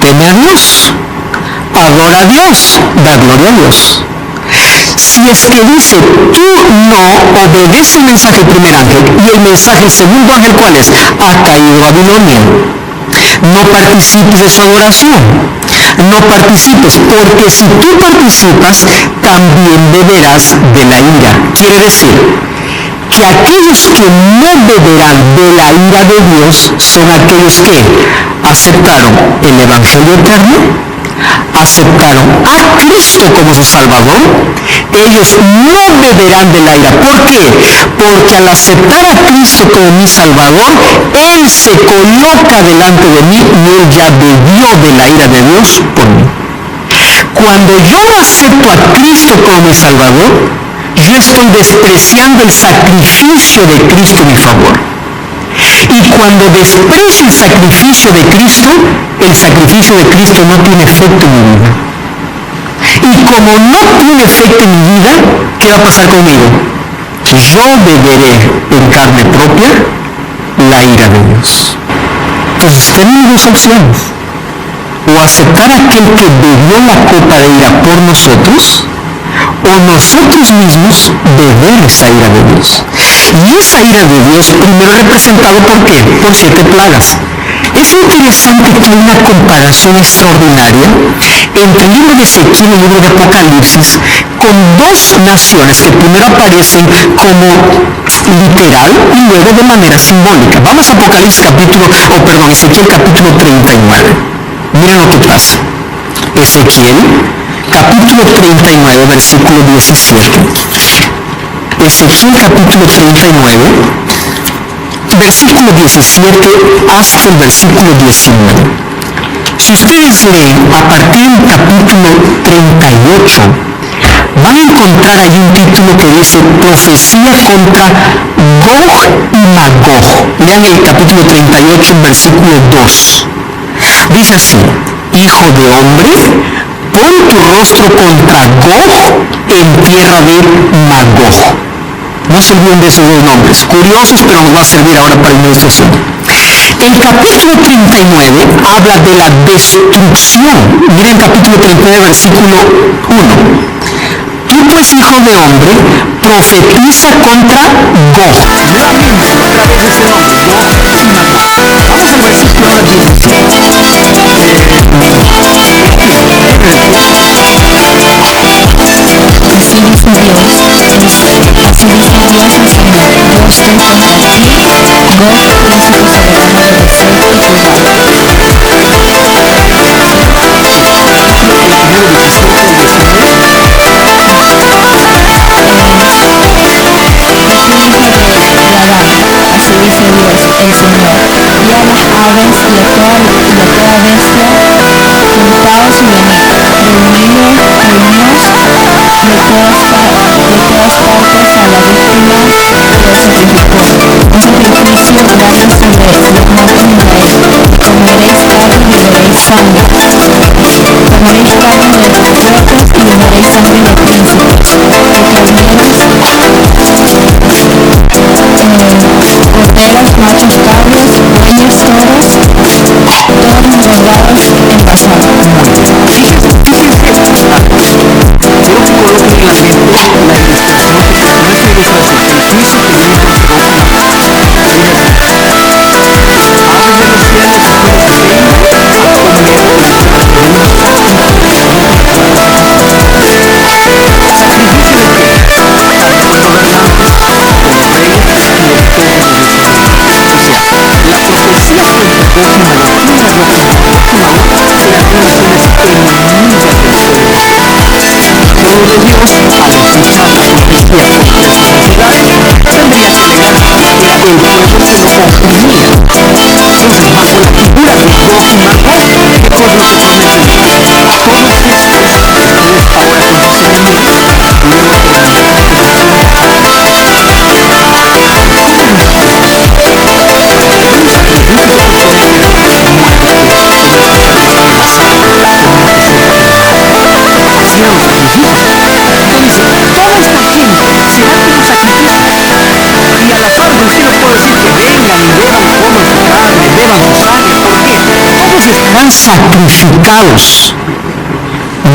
Teme a Dios, adora a Dios, da gloria a Dios. Si es que dice, tú no obedeces el mensaje del primer ángel, y el mensaje del segundo ángel, ¿cuál es? Ha caído Babilonia. No participes de su adoración. No participes, porque si tú participas, también beberás de la ira. Quiere decir que aquellos que no beberán de la ira de Dios son aquellos que aceptaron el Evangelio eterno, aceptaron a Cristo como su Salvador. Ellos no beberán de la ira. ¿Por qué? Porque al aceptar a Cristo como mi Salvador, Él se coloca delante de mí y Él ya bebió de la ira de Dios por mí. Cuando yo acepto a Cristo como mi Salvador, yo estoy despreciando el sacrificio de Cristo en mi favor. Y cuando desprecio el sacrificio de Cristo no tiene efecto en mi vida. Y como no tiene efecto en mi vida, ¿qué va a pasar conmigo? Yo beberé en carne propia la ira de Dios. Entonces tenemos 2 opciones: o aceptar a aquel que bebió la copa de ira por nosotros, o nosotros mismos beber esa ira de Dios. Y esa ira de Dios primero representado ¿por qué? Por 7 plagas. Es interesante que hay una comparación extraordinaria entre el libro de Ezequiel y el libro de Apocalipsis con 2 naciones que primero aparecen como literal y luego de manera simbólica. Vamos a Ezequiel capítulo 39. Miren lo que pasa. Ezequiel capítulo 39, versículo 17. Ezequiel capítulo 39, versículo 17 hasta el versículo 19. Si ustedes leen a partir del capítulo 38 van a encontrar ahí un título que dice Profecía contra Gog y Magog. Lean el capítulo 38, versículo 2. Dice así: Hijo de hombre, pon tu rostro contra Gog en tierra de Magog. No se olviden de esos dos nombres, curiosos, pero nos va a servir ahora para ilustración. El capítulo 39 habla de la destrucción. Miren capítulo 39, versículo 1. Tú pues, hijo de hombre, profetiza contra Gog. Nuevamente, otra vez ese nombre, Gog y Magog. Vamos al versículo ahora 17. Así dice Dios, así dice Dios a Samuel, yo estoy contra ti, Gog es tu soberano de desierto y así dice Dios, el Señor, y a las aves y a toda bestia, juntaos y venid, reunidos de todas partes a la víctima que sacrificó. Un sacrificio grave sobre los montes de Israel. Comeréis carne y beberéis sangre. Comeréis carne de los fuertes y beberéis sangre de príncipes. Corderos, machos, cabros, bueyes, toros, todos engordados en pasado. Quiero que coloquen en la mente la ilustración, nuestra ilustración, el juicio que viene por Gog y Magog. Aves de los cielos, hijos del reino, sacrificio de qué? Gobernantes, como reyes y el pueblo de Dios. O sea, la profecía contra Gog y Magog, ¿quién era Gog y Magog? Gog y Magog eran dos naciones enemigas del pueblo de Dios. Pueblo de Dios, al escuchar la profecía contra esta sociedad, tendría que declarar que el pueblo se lo oprimía. Entonces, bajo la figura de Gog y Magog, ¿qué es lo que promete Dios? Todos estos que ustedes ahora conocen en mí, luego serán toda esta gente será como sacrificio. Y a la par de usted les puedo decir que vengan y beban, coman su carne, beban su sangre. ¿Por qué? Todos estarán sacrificados.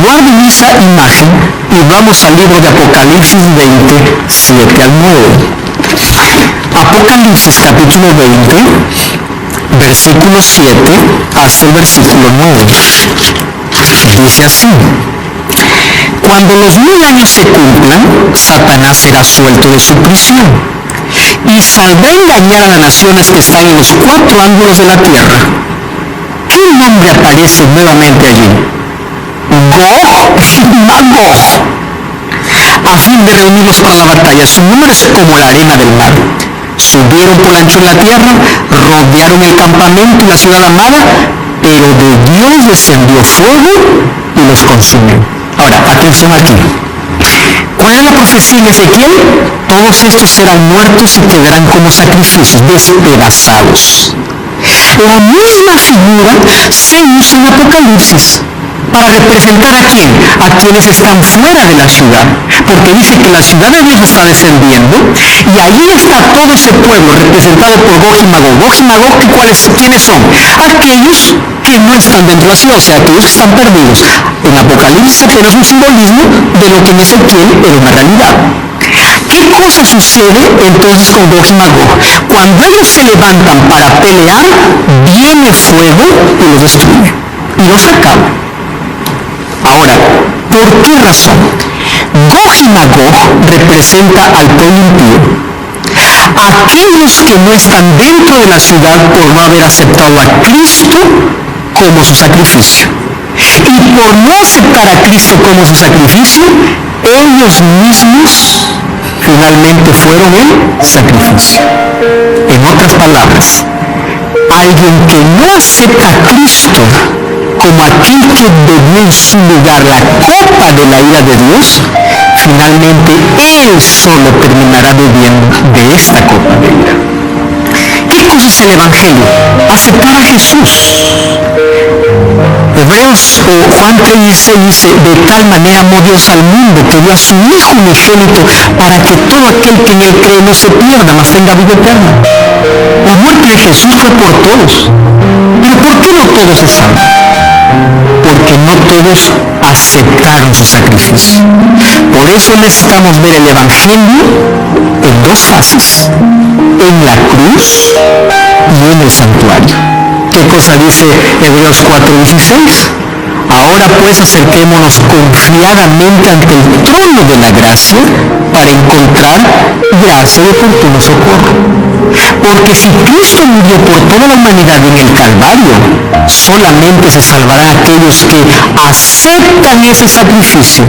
Guarden esa imagen y vamos al libro de Apocalipsis 20, 7 al 9. Apocalipsis capítulo 20, versículo 7 hasta el versículo 9. Dice así: Cuando los 1000 años se cumplan, Satanás será suelto de su prisión y saldrá a engañar a las naciones que están en los 4 ángulos de la tierra. ¿Qué nombre aparece nuevamente allí? Gog y Magog, a fin de reunirlos para la batalla. Su número es como la arena del mar. Subieron por ancho en la tierra, rodearon el campamento y la ciudad amada, pero de Dios descendió fuego y los consumió. Ahora, atención aquí. ¿Cuál es la profecía en Ezequiel? Todos estos serán muertos y quedarán como sacrificios, despedazados. La misma figura se usa en Apocalipsis para representar a quién, a quienes están fuera de la ciudad, porque dice que la ciudad de Dios está descendiendo y allí está todo ese pueblo representado por Gog y Magog. Gog y Magog, ¿quiénes son? Aquellos que no están dentro de la ciudad, o sea, aquellos que están perdidos. En Apocalipsis apenas un simbolismo de lo que en Ezequiel era una realidad. ¿Qué cosa sucede entonces con Gog y Magog? Cuando ellos se levantan para pelear, viene fuego y los destruye y los acaba. Ahora, ¿por qué razón? Gog y Magog representa al pueblo impío, aquellos que no están dentro de la ciudad por no haber aceptado a Cristo como su sacrificio. Y por no aceptar a Cristo como su sacrificio, ellos mismos finalmente fueron el sacrificio. En otras palabras, alguien que no acepta a Cristo como aquel que bebió en su lugar la copa de la ira de Dios, finalmente él solo terminará bebiendo de esta copa de ira. ¿Qué cosa es el Evangelio? Aceptar a Jesús. Hebreos o Juan 3:16 dice: de tal manera amó Dios al mundo que dio a su Hijo unigénito para que todo aquel que en él cree no se pierda, mas tenga vida eterna. La muerte de Jesús fue por todos. ¿Pero por qué no todos se salvan? Porque no todos aceptaron su sacrificio. Por eso necesitamos ver el Evangelio en dos fases: en la cruz y en el santuario. ¿Qué cosa dice Hebreos 4:16? Ahora pues acerquémonos confiadamente ante el trono de la gracia para encontrar gracia y oportuno socorro. Porque si Cristo murió por toda la humanidad en el Calvario, solamente se salvarán aquellos que aceptan ese sacrificio,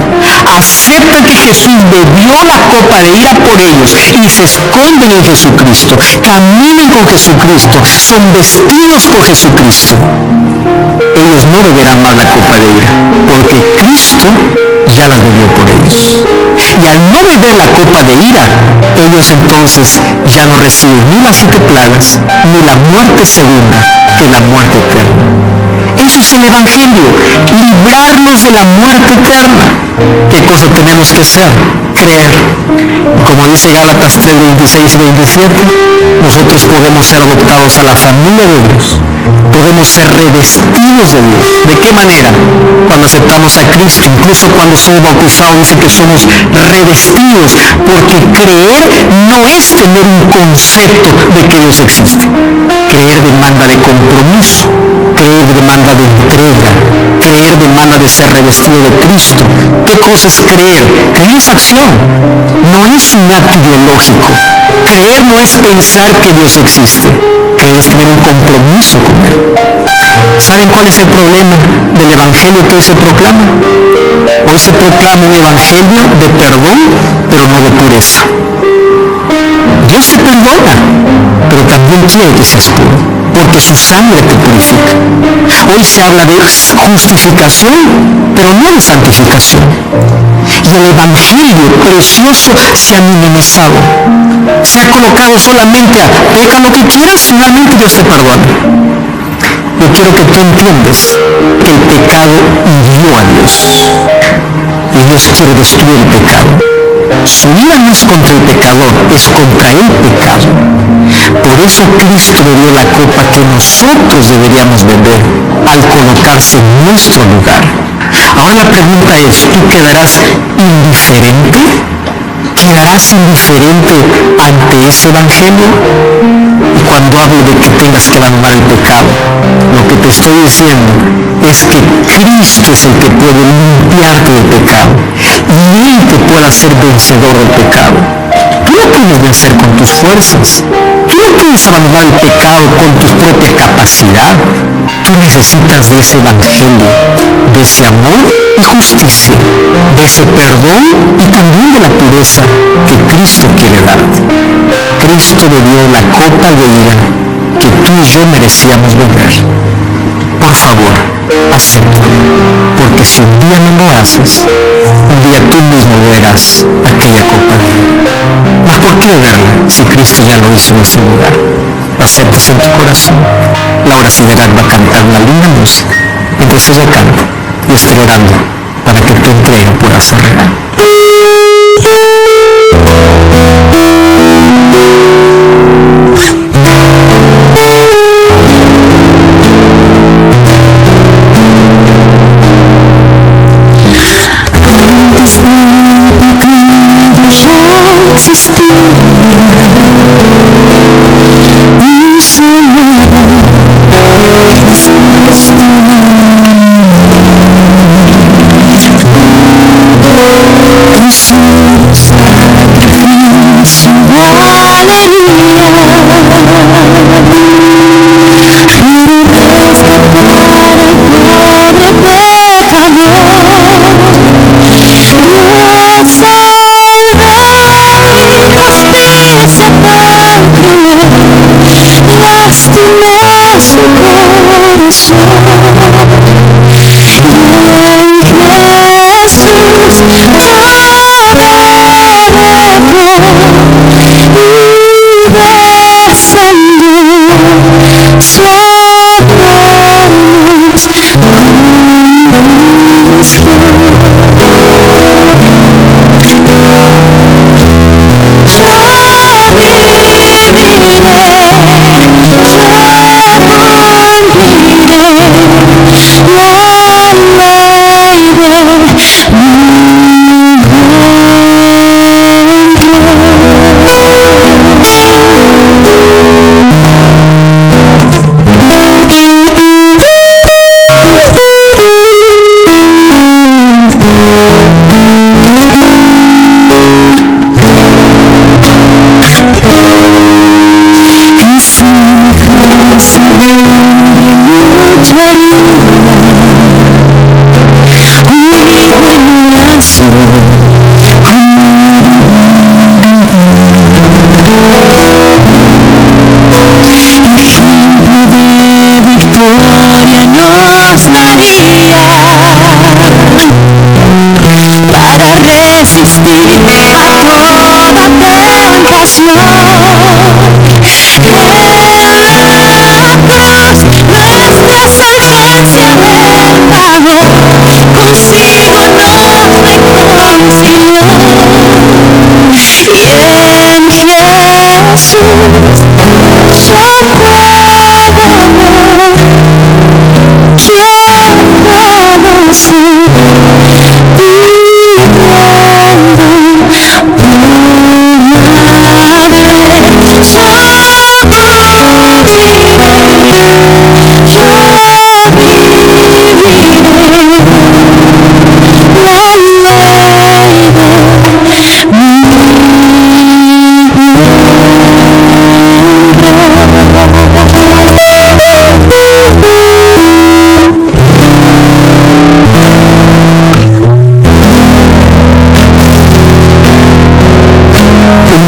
aceptan que Jesús bebió la copa de ira por ellos y se esconden en Jesucristo, caminan con Jesucristo, son vestidos por Jesucristo. Ellos no beberán más la copa de ira, porque Cristo ya la bebió por ellos. Y al no beber la copa de ira, ellos entonces ya no reciben ni las 7 plagas, ni la muerte segunda, que la muerte eterna. Eso es el Evangelio, librarnos de la muerte eterna. ¿Qué cosa tenemos que hacer? Creer. Como dice Gálatas 3:26-27, nosotros podemos ser adoptados a la familia de Dios. Podemos ser revestidos de Dios. ¿De qué manera? Cuando aceptamos a Cristo, incluso cuando somos bautizados, dice que somos revestidos, porque creer no es tener un concepto de que Dios existe. Creer demanda de compromiso, creer demanda de entrega, creer demanda de ser revestido de Cristo. ¿Qué cosa es creer? Creer es acción, no es un acto ideológico. Creer no es pensar que Dios existe, creer es tener un compromiso con Él. ¿Saben cuál es el problema del Evangelio que hoy se proclama? Hoy se proclama un Evangelio de perdón, pero no de pureza. Dios te perdona, pero también quiere que seas puro, porque su sangre te purifica. Hoy se habla de justificación, pero no de santificación. Y el Evangelio precioso se ha minimizado. Se ha colocado solamente a peca lo que quieras, finalmente Dios te perdona. Yo quiero que tú entiendas que el pecado hirió a Dios. Y Dios quiere destruir el pecado. Su ira no es contra el pecador, es contra el pecado. Por eso Cristo bebió la copa que nosotros deberíamos beber al colocarse en nuestro lugar. Ahora la pregunta es, ¿tú quedarás indiferente? ¿Quedarás indiferente ante ese Evangelio? Y cuando hablo de que tengas que abandonar el pecado, lo que te estoy diciendo es que Cristo es el que puede limpiarte del pecado y Él te puede hacer vencedor del pecado. Tú no puedes vencer con tus fuerzas. Tú no puedes abandonar el pecado con tu propia capacidad. Tú necesitas de ese Evangelio, de ese amor y justicia, de ese perdón y también de la pureza que Cristo quiere darte. Cristo bebió la copa de ira que tú y yo merecíamos beber. Por favor, acéptalo, porque si un día no lo haces, un día tú mismo beberás aquella copa de ira. ¿Mas por qué beberla si Cristo ya lo hizo en ese lugar? Aceptas en tu corazón. Laura Federal va a cantar una linda música. Mientras ella canta, yo estoy orando para que tu entrega pueda ser real. Lastimó su corazón.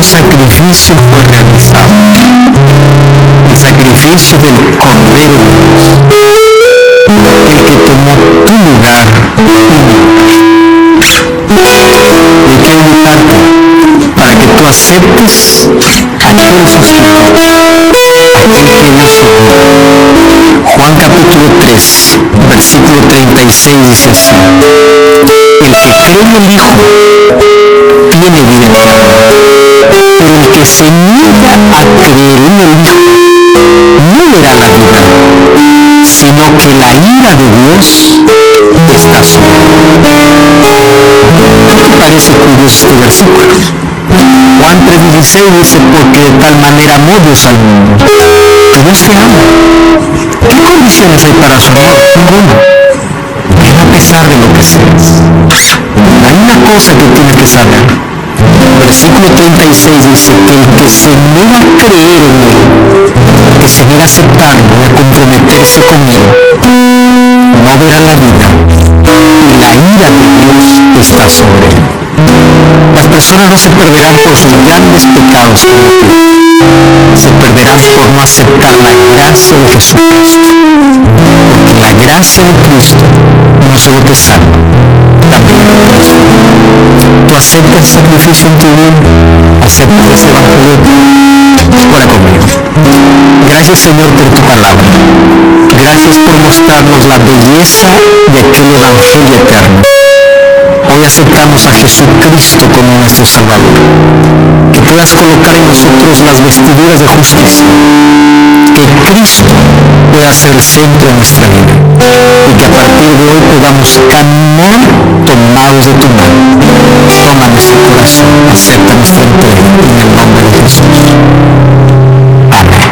sacrificio fue realizado, el sacrificio del Cordero de Dios, el que tomó tu lugar. Y quiero invitarte para que tú aceptes aquel sustituto, aquel que dio su vida. Juan capítulo 3, versículo 36 dice así: el que cree en el Hijo tiene vida eterna, pero el que se niega a creer en el Hijo no verá la vida, sino que la ira de Dios está sobre él. ¿Qué te parece curioso este versículo? Juan 3:16 dice: porque de tal manera amó Dios al mundo, que Dios te ama. ¿Qué condiciones hay para su amor? Ninguna. Es a pesar de lo que seas. Hay una cosa que tienes que saber. Versículo 36 dice que el que se niega a creer en él, que se niega a aceptarlo y a comprometerse con él, no verá la vida, y la ira de Dios está sobre él. Las personas no se perderán por sus grandes pecados, se perderán por no aceptar la gracia de Jesucristo, porque la gracia de Cristo no solo te salva, también te transforma. ¿Tú aceptas el sacrificio en tu vida? ¿Aceptas ese evangelio? Ora conmigo. Gracias, Señor, por tu palabra. Gracias por mostrarnos la belleza de aquel evangelio eterno. Hoy aceptamos a Jesucristo como nuestro Salvador. Que puedas colocar en nosotros las vestiduras de justicia. Que Cristo pueda ser el centro de nuestra vida. Y que a partir de hoy podamos caminar tomados de tu mano. Toma nuestro corazón, acepta nuestra entrega en el nombre de Jesús. Amén.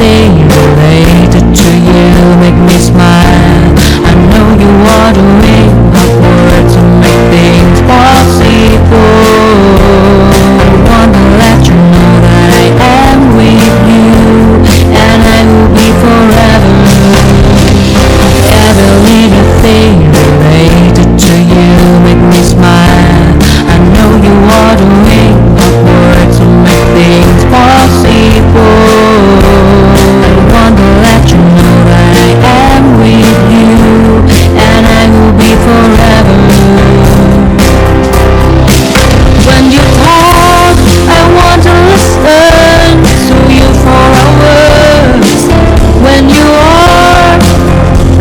anything related to you make me smile. I know you are the way of words to make things possible. I wanna let you know that I am with you, and I will be forever. Every little thing related to you make me smile. I know you are the way of words to make things possible. I want to let you know that I am with you, and I will be forever. When you talk, I want to listen to you for hours. When you are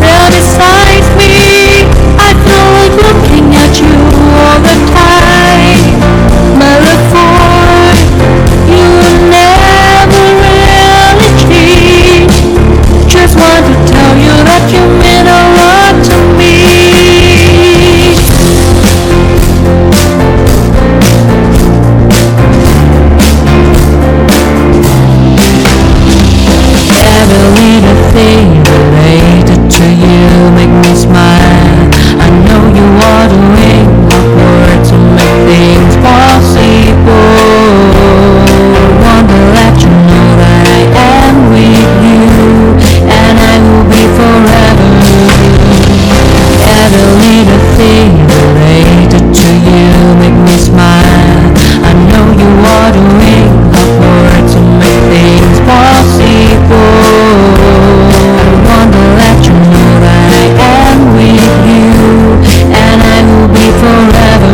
there beside me, I feel like looking at you all the time. My love for you will never really change. Just want to tell you that you mean a lot to me. Every little thing related to you make me smile. I know you are the way of words to make things possible. I want to let you know that I am with you, and I will be forever. Every little thing related to you make me smile. I know you are the way of words to make things possible. I want to let you know that I am with you, and I will be forever.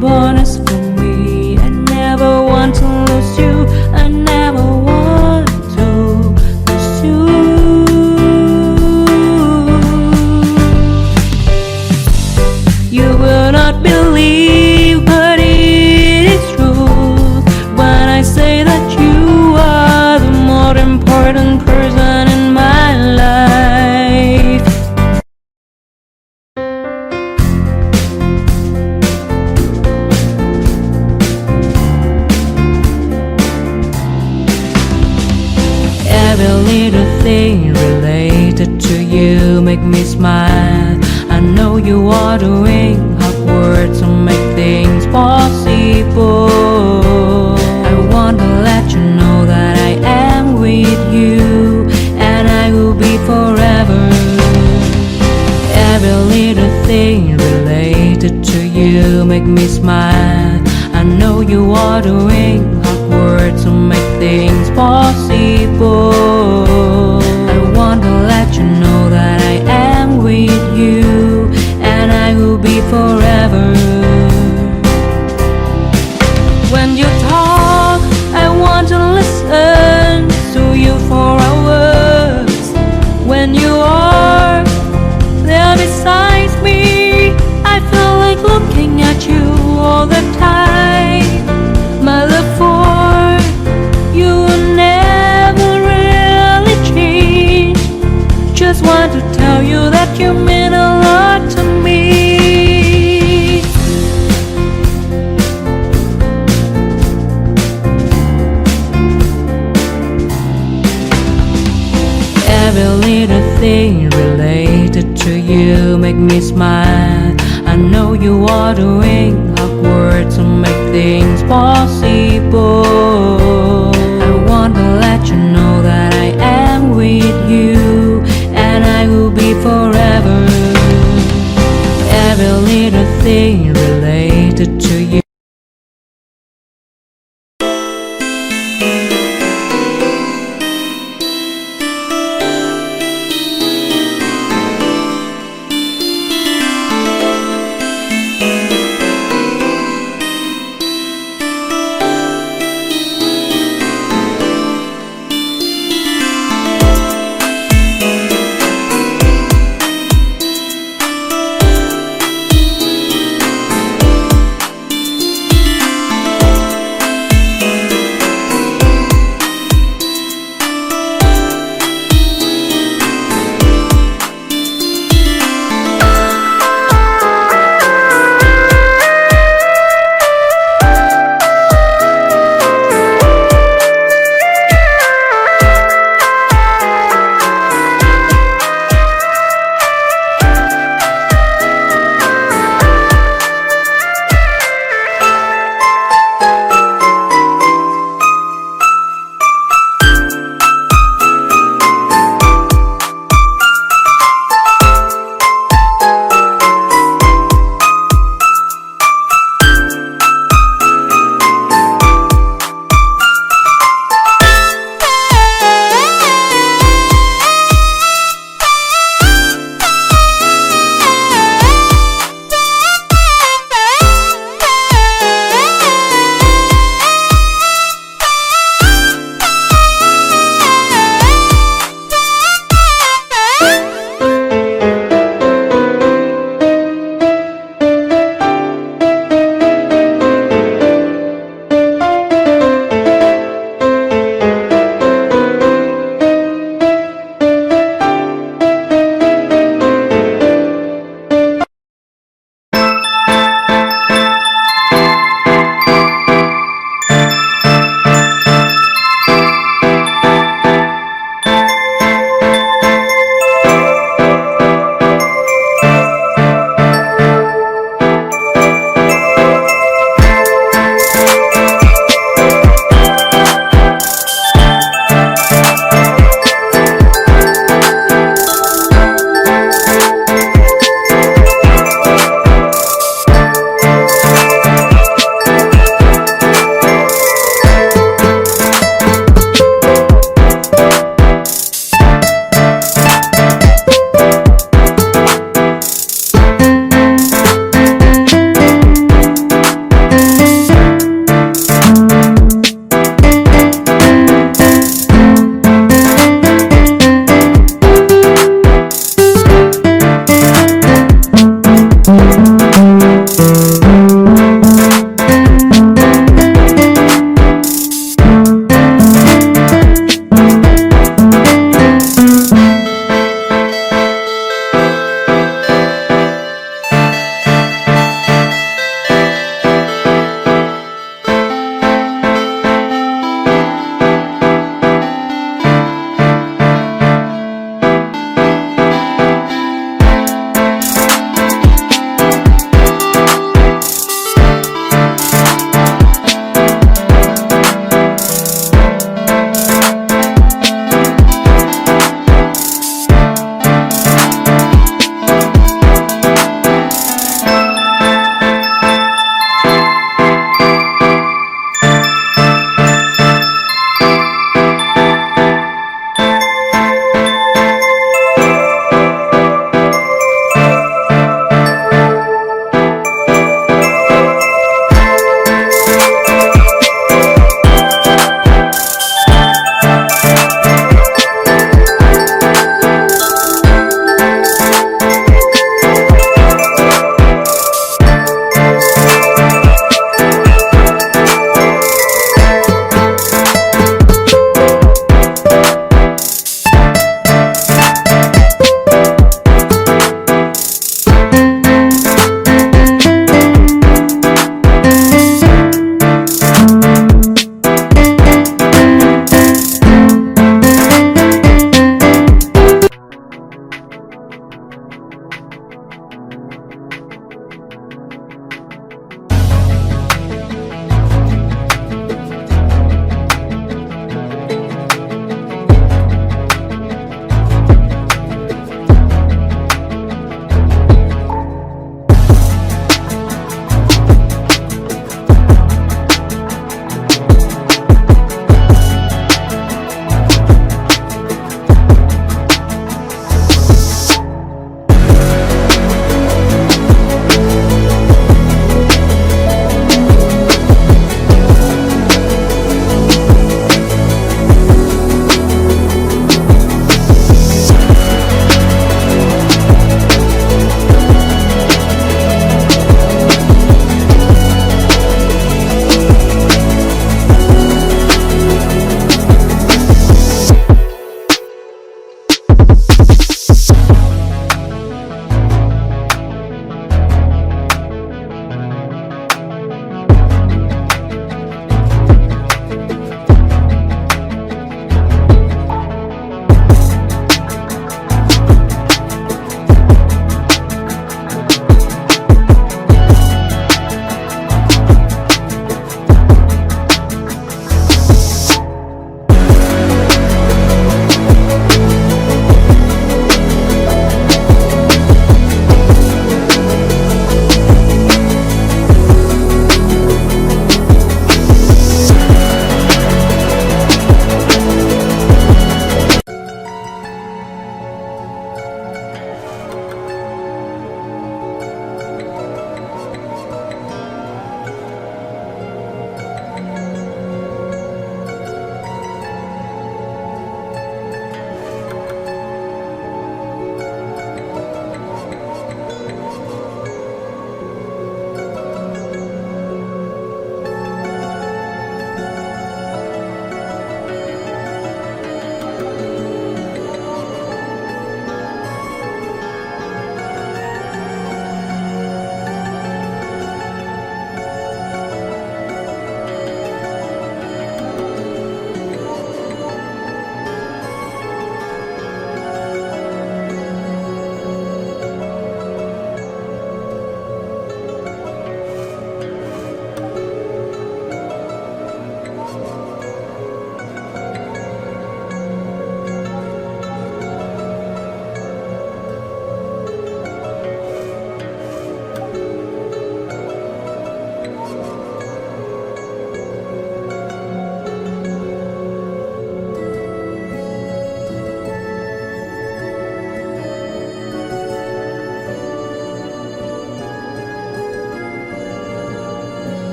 bonus for me. I never want to lose you, I never related to you make me smile. I know you are doing hard work to make things possible. I want to let you know that I am with you, and I will be forever. Every little thing related to you make me smile. I know you are doing hard work to make things possible. I want to let you know that I am with you, and I will be forever. When you talk, I want to listen to you for hours. When you are there beside me, I feel like looking at you all the time. My love for you will never really change. Just want to tell you that you mean a lot to me. Every little thing related to you make me smile. I know you are doing hard work to make things possible. I want to let you know that I am with you, and I will be forever. Every little thing related to you.